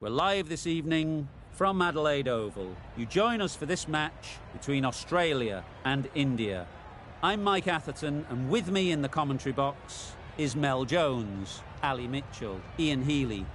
We're live this evening from Adelaide Oval. You join us for this match between Australia and India. I'm Mike Atherton, and with me in the commentary box is Mel Jones, Ali Mitchell, Ian Healy.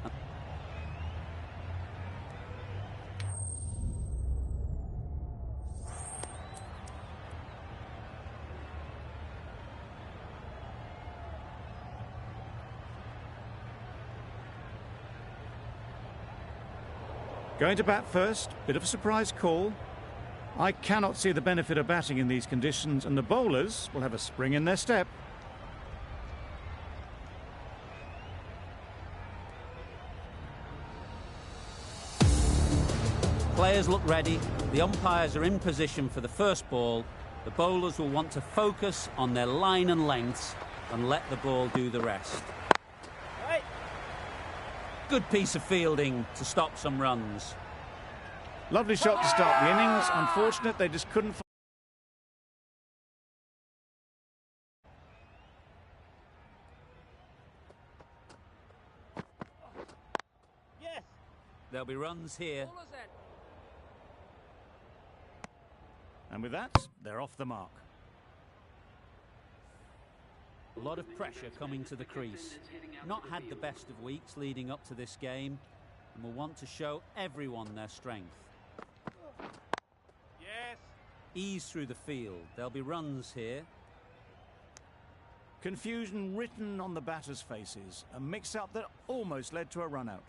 Going to bat first, bit of a surprise call. I cannot see the benefit of batting in these conditions, and the bowlers will have a spring in their step. Players look ready, the umpires are in position for the first ball. The bowlers will want to focus on their line and lengths and let the ball do the rest. Good piece of fielding to stop some runs. Lovely shot to start the innings. Unfortunate they just couldn't. Yes. There'll be runs here. And with that, they're off the mark. A lot of pressure coming to the crease. Not had the best of weeks leading up to this game, and will want to show everyone their strength. Yes. Ease through the field. There'll be runs here. Confusion written on the batters' faces. A mix-up that almost led to a run-out.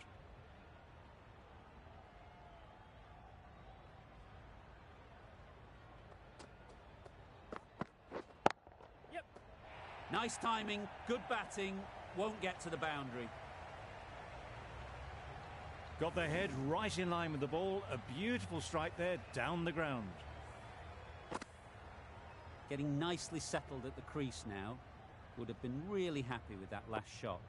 Nice timing, good batting, won't get to the boundary. Got their head right in line with the ball. A beautiful strike there, down the ground. Getting nicely settled at the crease now. Would have been really happy with that last shot.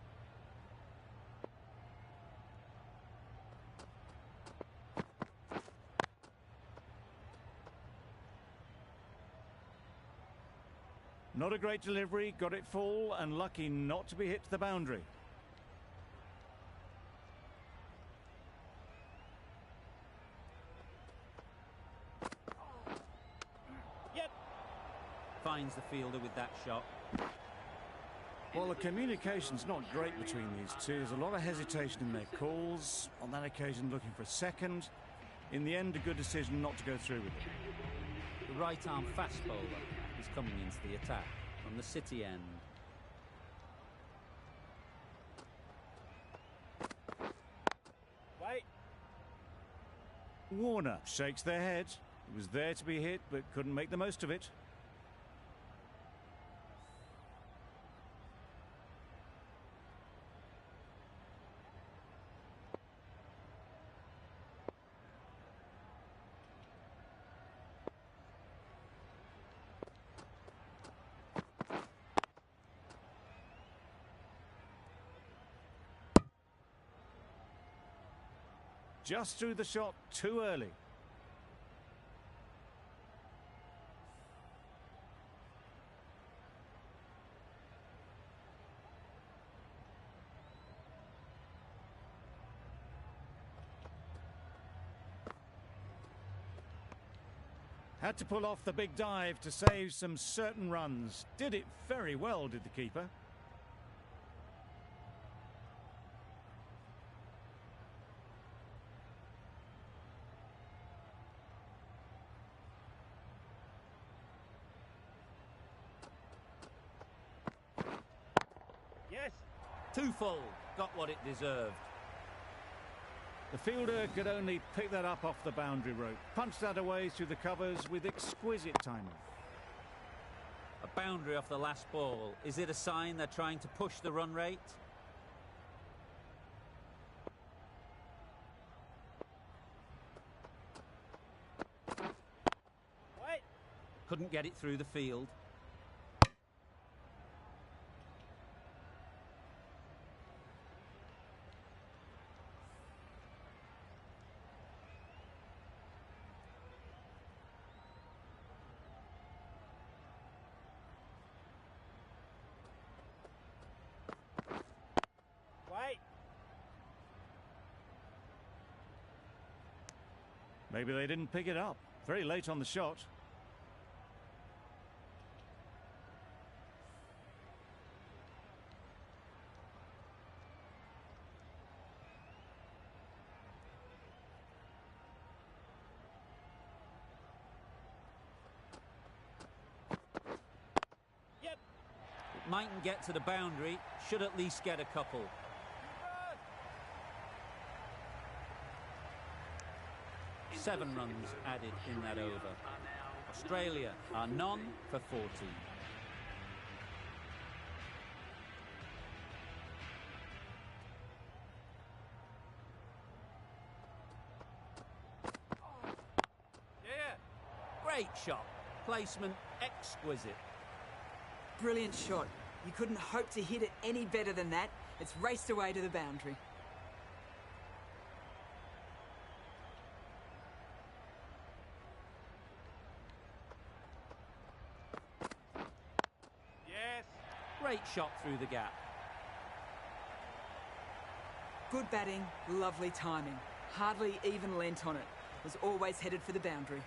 Not a great delivery, got it full and lucky not to be hit to the boundary. Yep. Finds the fielder with that shot. Well, the communication's not great between these two. There's a lot of hesitation in their calls. On that occasion, looking for a second. In the end, a good decision not to go through with it. The right-arm fast bowler is coming into the attack from the City end. Wait. Warner shakes their head. It was there to be hit, but couldn't make the most of it. Just threw the shot too early. Had to pull off the big dive to save some certain runs. Did it very well, did the keeper. Yes. Too full, got what it deserved. The fielder could only pick that up off the boundary rope. Punched that away through the covers with exquisite timing. A boundary off the last ball. Is it a sign they're trying to push the run rate? Wait. Couldn't get it through the field. Maybe they didn't pick it up. Very late on the shot. Mightn't get to the boundary, should at least get a couple. 7 runs added in that over. Australia are none for 14. Great shot. Placement exquisite. Brilliant shot. You couldn't hope to hit it any better than that. It's raced away to the boundary. Yes. Great shot through the gap. Good batting, lovely timing. Hardly even leant on it. Was always headed for the boundary.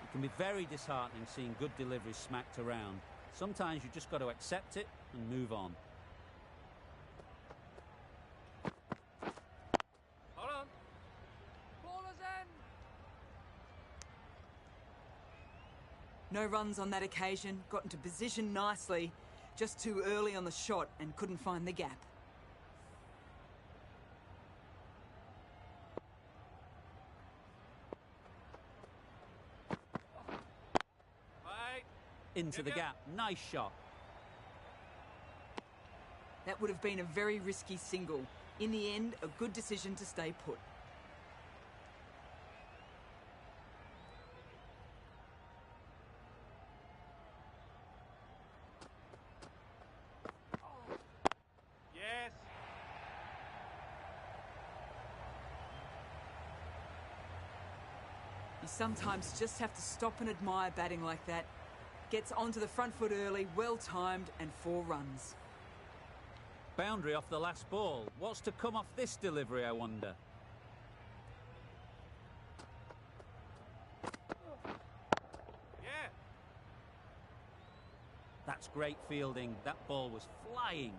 It can be very disheartening seeing good deliveries smacked around. Sometimes you just got to accept it and move on. Hold on. Baller's end. No runs on that occasion. Got into position nicely. Just too early on the shot and couldn't find the gap. Into the gap. Nice shot. That would have been a very risky single. In the end, a good decision to stay put. Yes. You sometimes just have to stop and admire batting like that. Gets onto the front foot early, well timed, and 4 runs. Boundary off the last ball. What's to come off this delivery, I wonder? Yeah. That's great fielding. That ball was flying.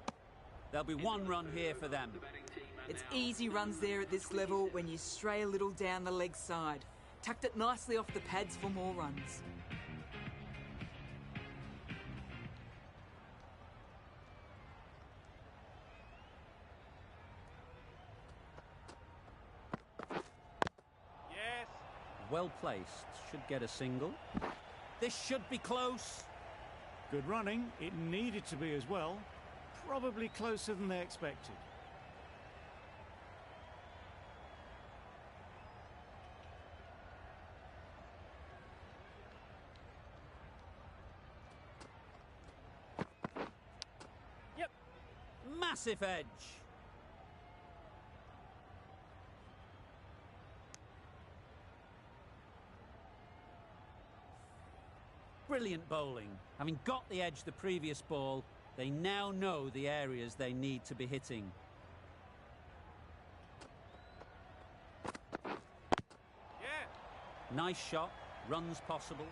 There'll be 1 run here for them. It's easy runs there at this level when you stray a little down the leg side. Tucked it nicely off the pads for more runs. Well placed. Should get a single. This should be close. Good running. It needed to be as well. Probably closer than they expected. Yep. Massive edge. Brilliant bowling. Having got the edge the previous ball, they now know the areas they need to be hitting. Yeah. Nice shot. Runs possible.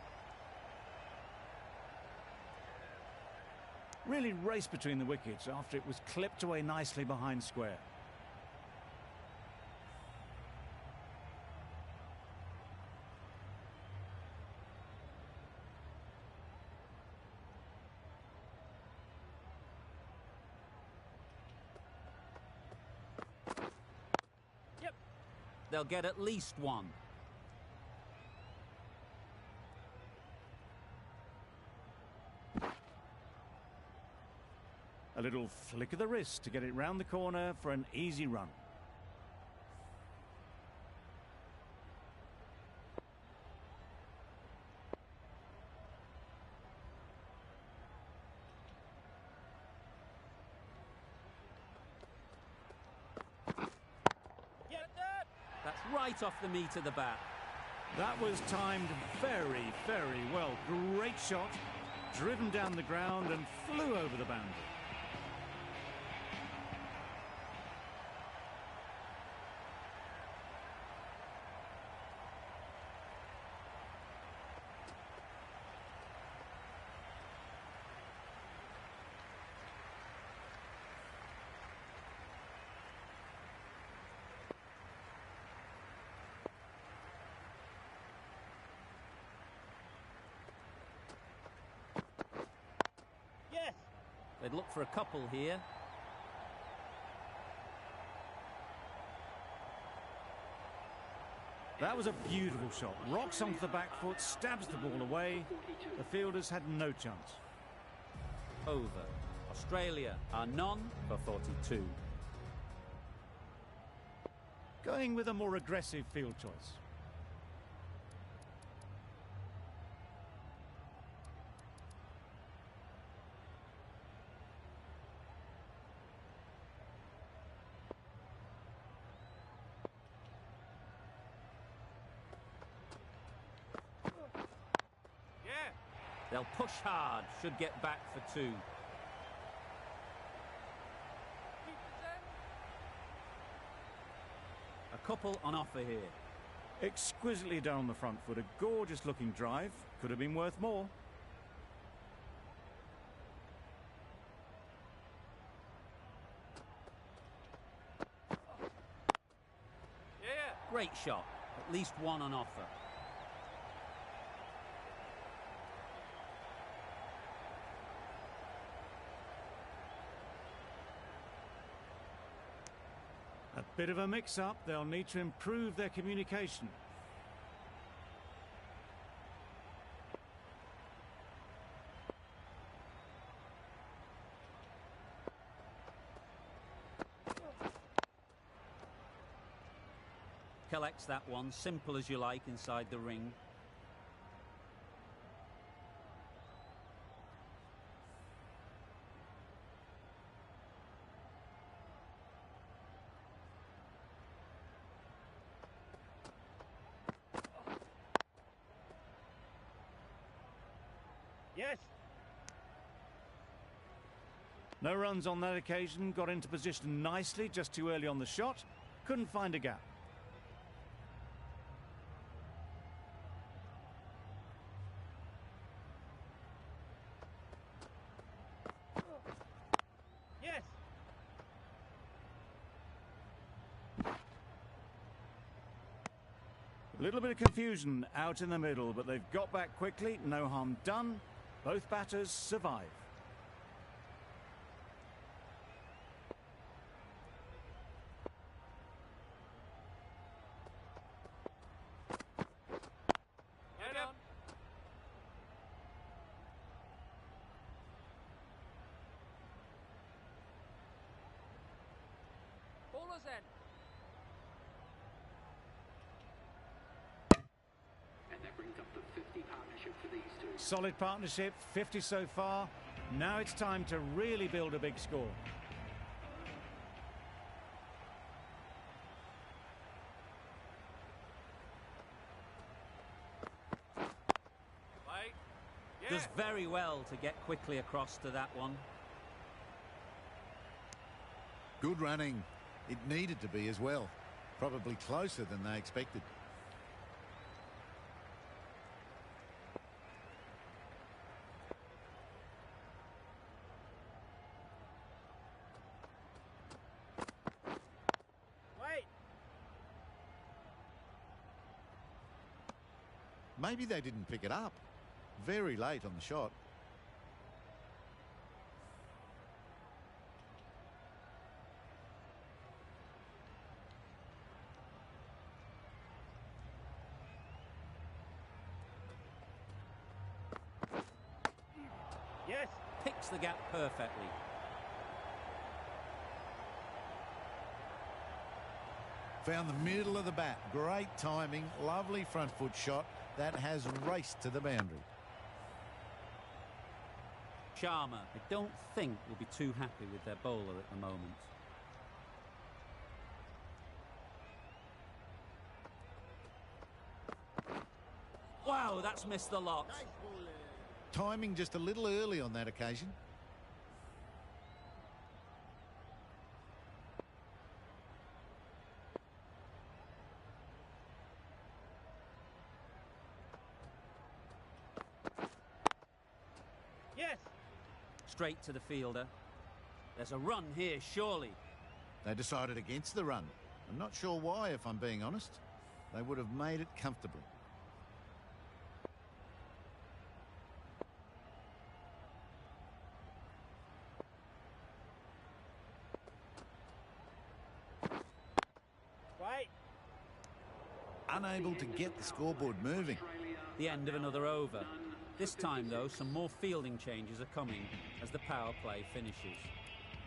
Really raced between the wickets after it was clipped away nicely behind square. They'll get at least 1. A little flick of the wrist to get it round the corner for an easy run. That's right off the meat of the bat. That was timed very, very well. Great shot, driven down the ground and flew over the boundary. They'd look for a couple here. That was a beautiful shot. Rocks onto the back foot, stabs the ball away. The fielders had no chance. Over. Australia are none for 42. Going with a more aggressive field choice. Yeah. They'll push hard, should get back for 2. Keep us in. A couple on offer here. Exquisitely done on the front foot. A gorgeous looking drive. Could have been worth more. Yeah. Great shot. At least one on offer. A bit of a mix-up. They'll need to improve their communication. Collects that one, simple as you like, inside the ring. Yes. No runs on that occasion. Got into position nicely, just too early on the shot. Couldn't find a gap. Yes. A little bit of confusion out in the middle, but they've got back quickly. No harm done. Both batters survive. Head on. Ballers in. And that brings up the 50 partnership for these two. Solid partnership, 50 so far. Now it's time to really build a big score. Wait. Yeah. Does very well to get quickly across to that one. Good running. It needed to be as well. Probably closer than they expected. Wait. Maybe they didn't pick it up. Very late on the shot. Yes. Picks the gap perfectly. Found the middle of the bat. Great timing. Lovely front foot shot. That has raced to the boundary. Sharma, I don't think, will be too happy with their bowler at the moment. Wow, that's missed the lot. Timing just a little early on that occasion. Yes. Straight to the fielder. There's a run here, surely. They decided against the run. I'm not sure why, if I'm being honest. They would have made it comfortably. unable to get the scoreboard moving. The end of another over. This time, though, some more fielding changes are coming as the power play finishes.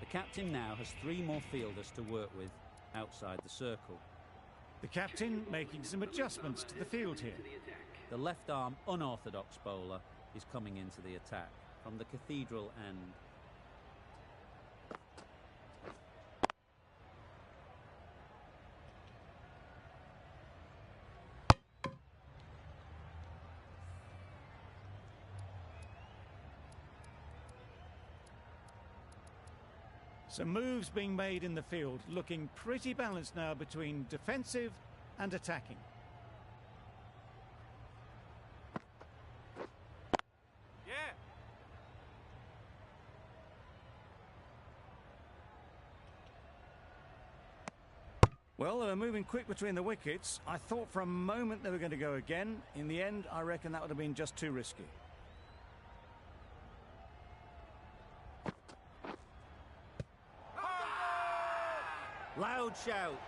The captain now has 3 more fielders to work with outside the circle. The captain making some adjustments to the field here. The left-arm unorthodox bowler is coming into the attack from the cathedral end. Some moves being made in the field, looking pretty balanced now between defensive and attacking. Yeah. Well, they were moving quick between the wickets. I thought for a moment they were going to go again. In the end, I reckon that would have been just too risky. Loud shout.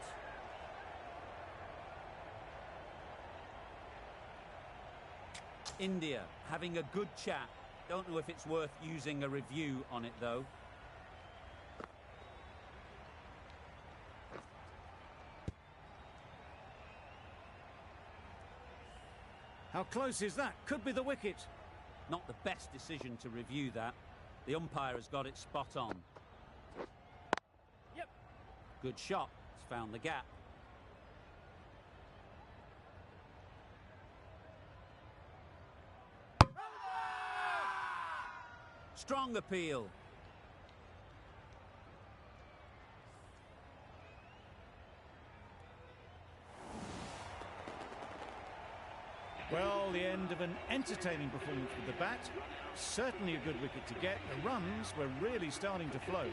India having a good chat. Don't know if it's worth using a review on it, though. How close is that? Could be the wicket. Not the best decision to review that. The umpire has got it spot on. Yep. Good shot. It's found the gap. Strong appeal. Well, the end of an entertaining performance with the bat. Certainly a good wicket to get. The runs were really starting to flow.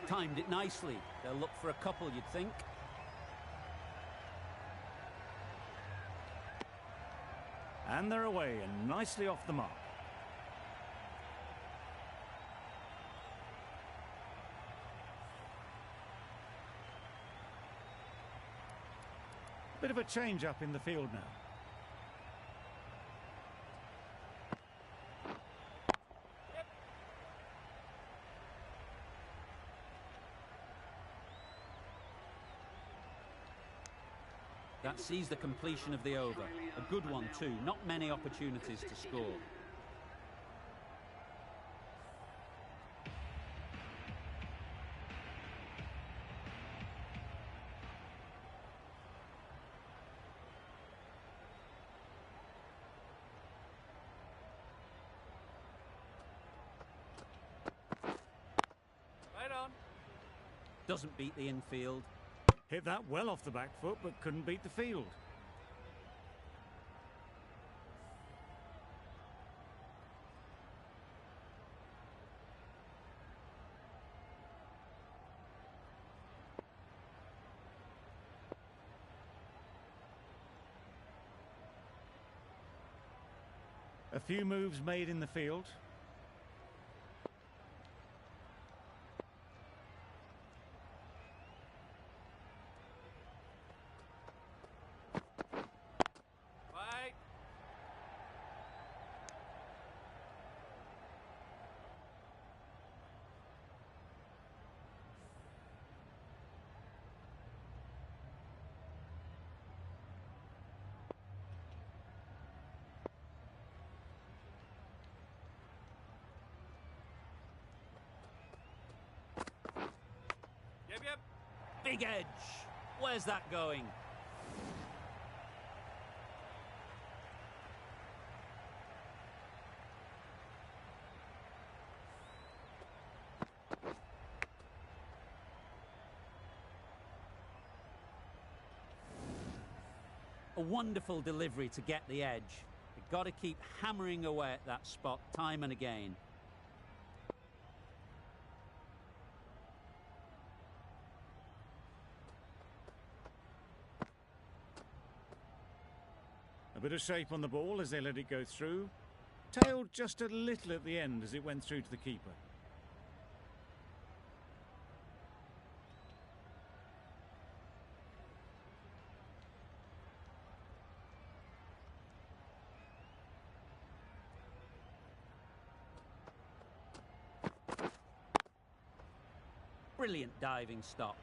Timed it nicely. They'll look for a couple, you'd think. And they're away and nicely off the mark. Bit of a change up in the field now. That sees the completion of the over. A good one too. Not many opportunities to score. Right on. Doesn't beat the infield. Hit that well off the back foot, but couldn't beat the field. A few moves made in the field. Right. Yep. Big edge. Where's that going? A wonderful delivery to get the edge. You've got to keep hammering away at that spot time and again. A bit of shape on the ball as they let it go through. Tailed just a little at the end as it went through to the keeper. Brilliant diving stop.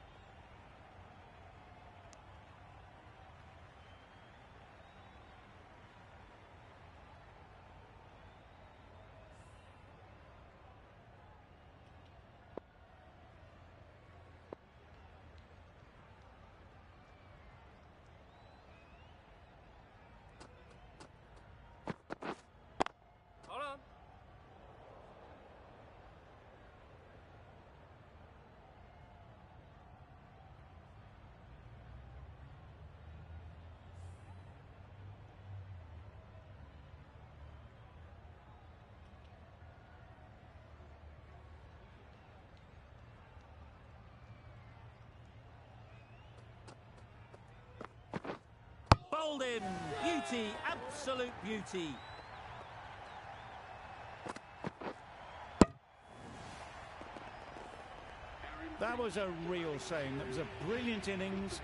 Hold on. Bowled in. Beauty, absolute beauty. That was a real shame. That was a brilliant innings.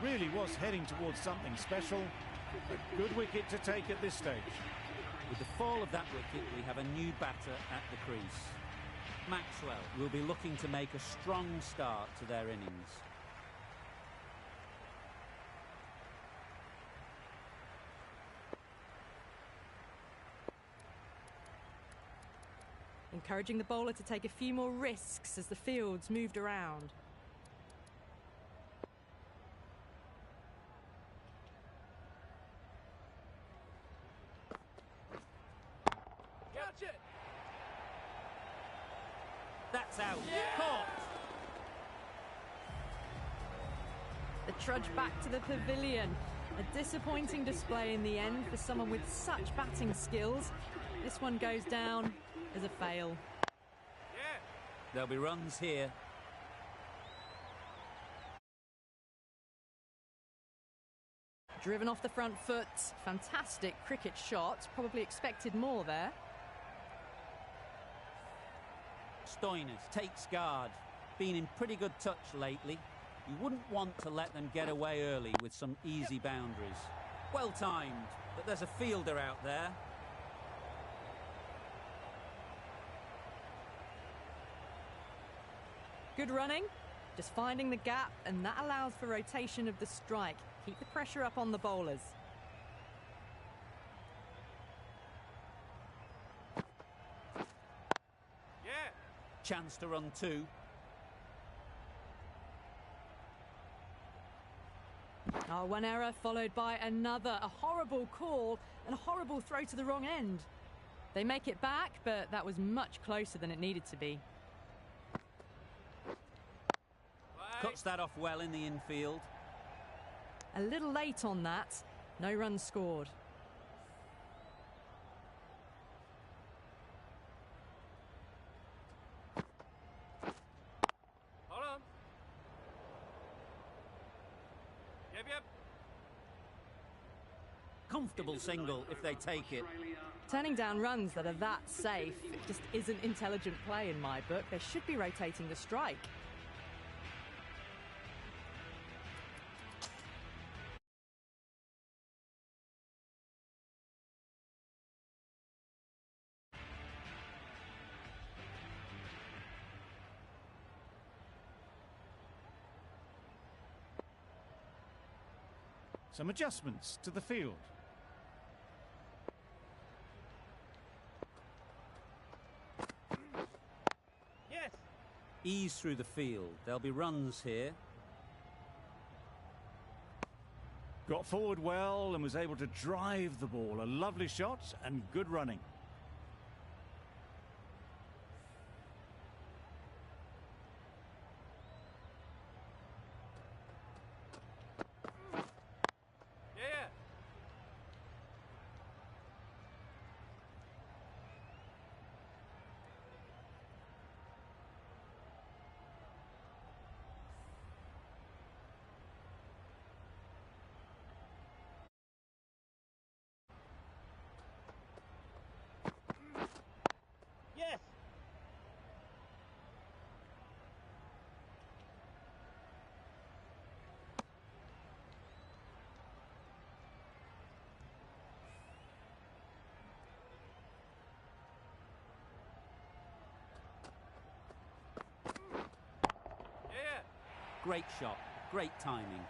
Really was heading towards something special. A good wicket to take at this stage. With the fall of that wicket, we have a new batter at the crease. Maxwell will be looking to make a strong start to their innings. Encouraging the bowler to take a few more risks as the fields moved around. Catch it! That's out. Caught. The trudge back to the pavilion. A disappointing display in the end for someone with such batting skills. This one goes down as a fail. Yeah! There'll be runs here. Driven off the front foot. Fantastic cricket shot. Probably expected more there. Stoinis takes guard. Been in pretty good touch lately. You wouldn't want to let them get away early with some easy boundaries. Well timed, but there's a fielder out there. Good running, just finding the gap, and that allows for rotation of the strike. Keep the pressure up on the bowlers. Yeah! Chance to run two. Oh, one error followed by another. A horrible call and a horrible throw to the wrong end. They make it back, but that was much closer than it needed to be. Cuts that off well in the infield. A little late on that. No runs scored. Hold on. Yep. Comfortable single if they take it. Turning down runs that are that safe, it just isn't intelligent play in my book. They should be rotating the strike. Some adjustments to the field. Yes! Ease through the field. There'll be runs here. Got forward well and was able to drive the ball. A lovely shot and good running. Yeah! Great shot, great timing.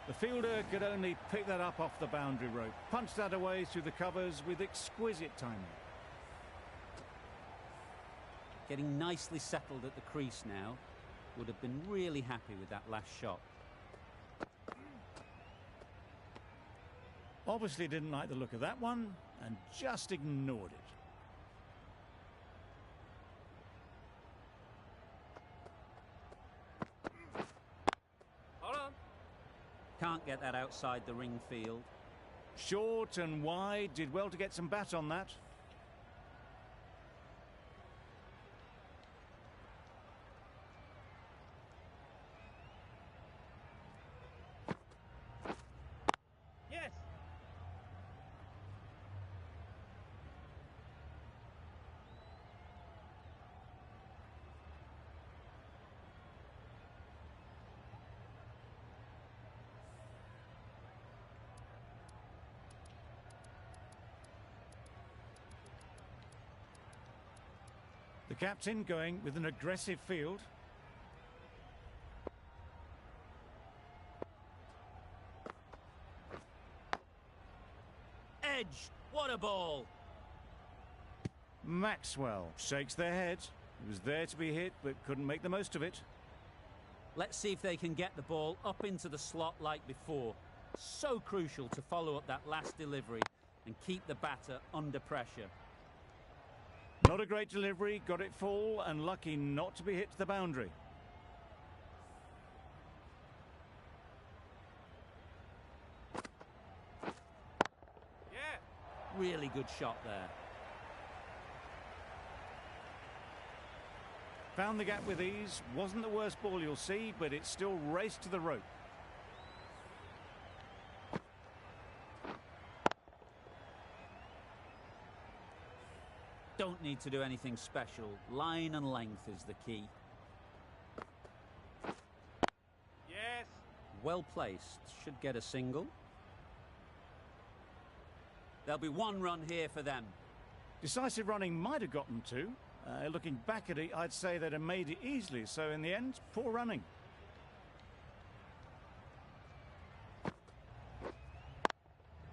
The fielder could only pick that up off the boundary rope, punch that away through the covers with exquisite timing. Getting nicely settled at the crease now. Would have been really happy with that last shot. Obviously didn't like the look of that one and just ignored it. Hold on. Can't get that outside the ring field. Short and wide, did well to get some bat on that. Yes. The captain going with an aggressive field. Edge! What a ball! Maxwell shakes their head. He was there to be hit, but couldn't make the most of it. Let's see if they can get the ball up into the slot like before. So crucial to follow up that last delivery and keep the batter under pressure. Not a great delivery, got it full and lucky not to be hit to the boundary. Yeah. Really good shot there. Found the gap with ease. Wasn't the worst ball you'll see, but it still raced to the rope. Don't need to do anything special. Line and length is the key. Yes. Well placed. Should get a single. There'll be one run here for them. Decisive running might have gotten two. Looking back at it, I'd say they'd have made it easily. So in the end, poor running.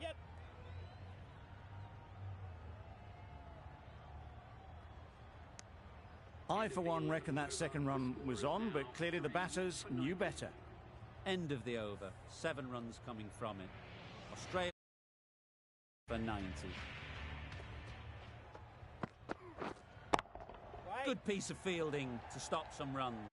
Yep. I, for one, reckon that second run was on, but clearly the batters knew better. End of the over. 7 runs coming from it. Australia for 90. Right. Good piece of fielding to stop some runs.